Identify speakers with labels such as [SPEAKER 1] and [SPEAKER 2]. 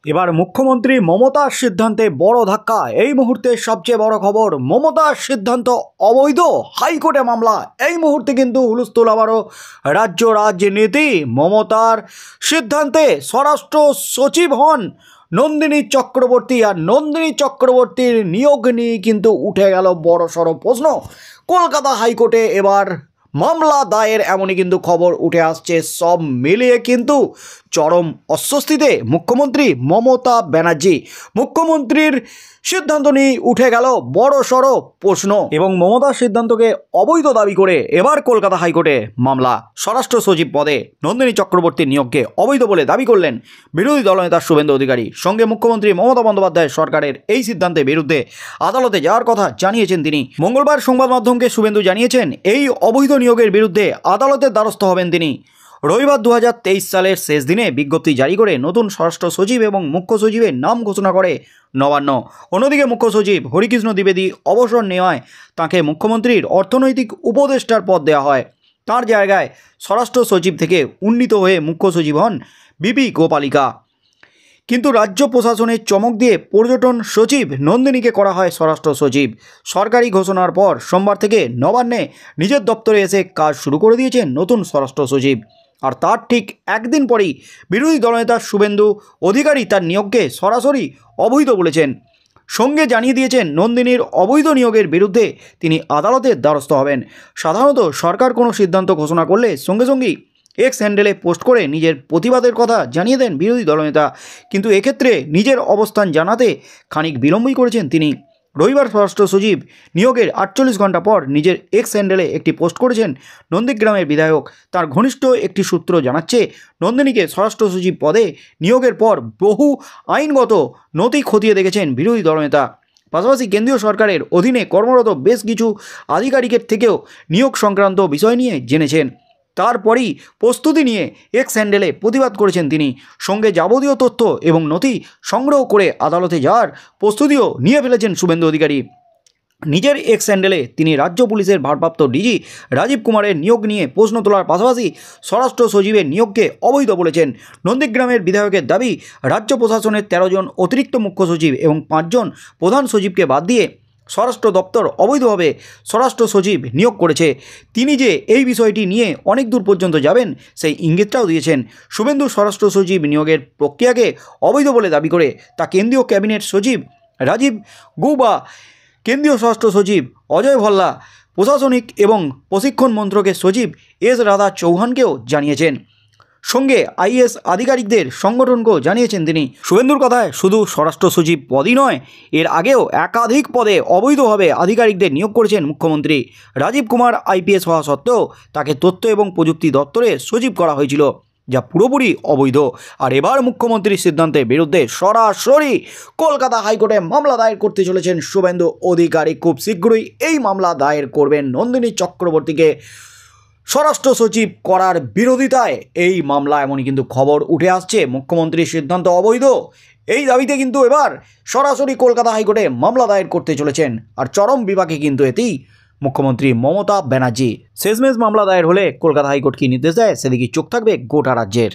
[SPEAKER 1] এবার মুখ্যমন্ত্রী মমতার সিদ্ধান্তে বড় ধাক্কা। এই মুহূর্তে সবচেয়ে বড় খবর, মমতার সিদ্ধান্ত অবৈধ, হাইকোর্টে মামলা। এই মুহূর্তে কিন্তু হুলস্থুল আবারও রাজ্য রাজনীতি। মমতার সিদ্ধান্তে স্বরাষ্ট্র সচিব হন নন্দিনী চক্রবর্তী, আর নন্দিনী চক্রবর্তীর নিয়োগ নিয়ে কিন্তু উঠে গেল বড়সড় প্রশ্ন। কলকাতা হাইকোর্টে এবার মামলা দায়ের, এমনই কিন্তু খবর উঠে আসছে। সব মিলিয়ে কিন্তু চরম অস্বস্তিতে মুখ্যমন্ত্রী মমতা ব্যানার্জি। মুখ্যমন্ত্রীর সিদ্ধান্ত নিয়ে উঠে গেল বড়সড় প্রশ্ন এবং মমতার সিদ্ধান্তকে অবৈধ দাবি করে এবার কলকাতা হাইকোর্টে মামলা। স্বরাষ্ট্র সচিব পদে নন্দিনী চক্রবর্তীর নিয়োগকে অবৈধ বলে দাবি করলেন বিরোধী দলনেতা শুভেন্দু অধিকারী। সঙ্গে মুখ্যমন্ত্রী মমতা বন্দ্যোপাধ্যায় সরকারের এই সিদ্ধান্তের বিরুদ্ধে আদালতে যাওয়ার কথা জানিয়েছেন তিনি। মঙ্গলবার সংবাদ মাধ্যমকে শুভেন্দু জানিয়েছেন, এই অবৈধ নিয়োগের বিরুদ্ধে আদালতের দ্বারস্থ হবেন তিনি। রবিবার 2023 সালের শেষ দিনে বিজ্ঞপ্তি জারি করে নতুন স্বরাষ্ট্র সচিব এবং মুখ্য সচিবের নাম ঘোষণা করে নবান্ন। অন্যদিকে মুখ্য সচিব হরিকৃষ্ণ দ্বিবেদী অবসর নেওয়ায় তাঁকে মুখ্যমন্ত্রীর অর্থনৈতিক উপদেষ্টার পদ দেওয়া হয়। তার জায়গায় স্বরাষ্ট্র সচিব থেকে উন্নীত হয়ে মুখ্য সচিব হন বিপি গোপালিকা। কিন্তু রাজ্য প্রশাসনের চমক দিয়ে পর্যটন সচিব নন্দিনীকে করা হয় স্বরাষ্ট্র সচিব। সরকারি ঘোষণার পর সোমবার থেকে নবান্নে নিজের দপ্তরে এসে কাজ শুরু করে দিয়েছেন নতুন স্বরাষ্ট্র সচিব। আর তার ঠিক একদিন পরেই বিরোধী দলনেতা শুভেন্দু অধিকারী তার নিয়োগকে সরাসরি অবৈধ বলেছেন। সঙ্গে জানিয়ে দিয়েছেন নন্দিনীর অবৈধ নিয়োগের বিরুদ্ধে তিনি আদালতের দ্বারস্থ হবেন। সাধারণত সরকার কোনো সিদ্ধান্ত ঘোষণা করলে সঙ্গে সঙ্গেই এক্স হ্যান্ডেলে পোস্ট করে নিজের প্রতিবাদের কথা জানিয়ে দেন বিরোধী দলনেতা, কিন্তু এক্ষেত্রে নিজের অবস্থান জানাতে খানিক বিলম্বই করেছেন তিনি। রবিবার স্বরাষ্ট্র সচিব নিয়োগের 48 ঘন্টা পর নিজের এক্স হ্যান্ডেলে একটি পোস্ট করেছেন নন্দীগ্রামের বিধায়ক। তার ঘনিষ্ঠ একটি সূত্র জানাচ্ছে, নন্দিনীকে স্বরাষ্ট্র সচিব পদে নিয়োগের পর বহু আইনগত নথি খতিয়ে দেখেছেন বিরোধী দলনেতা। পাশাপাশি কেন্দ্রীয় সরকারের অধীনে কর্মরত বেশ কিছু আধিকারিকের থেকেও নিয়োগ সংক্রান্ত বিষয় নিয়ে জেনেছেন। তারপরই প্রস্তুতি নিয়ে এক্স হ্যান্ডেলে প্রতিবাদ করেছেন তিনি। সঙ্গে যাবতীয় তথ্য এবং নথি সংগ্রহ করে আদালতে যাওয়ার প্রস্তুতিও নিয়ে ফেলেছেন শুভেন্দু অধিকারী। নিজের এক্স হ্যান্ডেলে তিনি রাজ্য পুলিশের ভারপ্রাপ্ত ডিজি রাজীব কুমারের নিয়োগ নিয়ে প্রশ্ন তোলার পাশাপাশি স্বরাষ্ট্র সচিবের নিয়োগকে অবৈধ বলেছেন। নন্দীগ্রামের বিধায়কের দাবি, রাজ্য প্রশাসনের 13 জন অতিরিক্ত মুখ্য সচিব এবং 5 জন প্রধান সচিবকে বাদ দিয়ে স্বরাষ্ট্র দপ্তর অবৈধভাবে স্বরাষ্ট্র সচিব নিয়োগ করেছে। তিনি যে এই বিষয়টি নিয়ে অনেক দূর পর্যন্ত যাবেন সেই ইঙ্গিতটাও দিয়েছেন। শুভেন্দু স্বরাষ্ট্র সচিব নিয়োগের প্রক্রিয়াকে অবৈধ বলে দাবি করে তা কেন্দ্রীয় ক্যাবিনেট সচিব রাজীব গৌবা, কেন্দ্রীয় স্বরাষ্ট্র সচিব অজয় ভাল্লা, প্রশাসনিক এবং প্রশিক্ষণ মন্ত্রকের সচিব এস রাধা চৌহানকেও জানিয়েছেন। সঙ্গে আইএস আধিকারিকদের সংগঠনকেও জানিয়েছেন তিনি। শুভেন্দুর কথায় শুধু স্বরাষ্ট্র সচিব পদই নয়, এর আগেও একাধিক পদে অবৈধভাবে আধিকারিকদের নিয়োগ করেছেন মুখ্যমন্ত্রী। রাজীব কুমার আইপিএস হওয়া সত্ত্বেও তাকে তথ্য এবং প্রযুক্তি দপ্তরে সচিব করা হয়েছিল, যা পুরোপুরি অবৈধ। আর এবার মুখ্যমন্ত্রীর সিদ্ধান্তের বিরুদ্ধে সরাসরি কলকাতা হাইকোর্টে মামলা দায়ের করতে চলেছেন শুভেন্দু অধিকারী। খুব শীঘ্রই এই মামলা দায়ের করবেন নন্দিনী চক্রবর্তীকে স্বরাষ্ট্র সচিব করার বিরোধিতায়। এই মামলা, এমনই কিন্তু খবর উঠে আসছে। মুখ্যমন্ত্রীর সিদ্ধান্ত অবৈধ, এই দাবিতে কিন্তু এবার সরাসরি কলকাতা হাইকোর্টে মামলা দায়ের করতে চলেছেন। আর চরম বিপাকে কিন্তু এতেই মুখ্যমন্ত্রী মমতা ব্যানার্জি। শেষমেশ মামলা দায়ের হলে কলকাতা হাইকোর্ট কী নির্দেশ দেয় সেদিকে চোখ থাকবে গোটা রাজ্যের।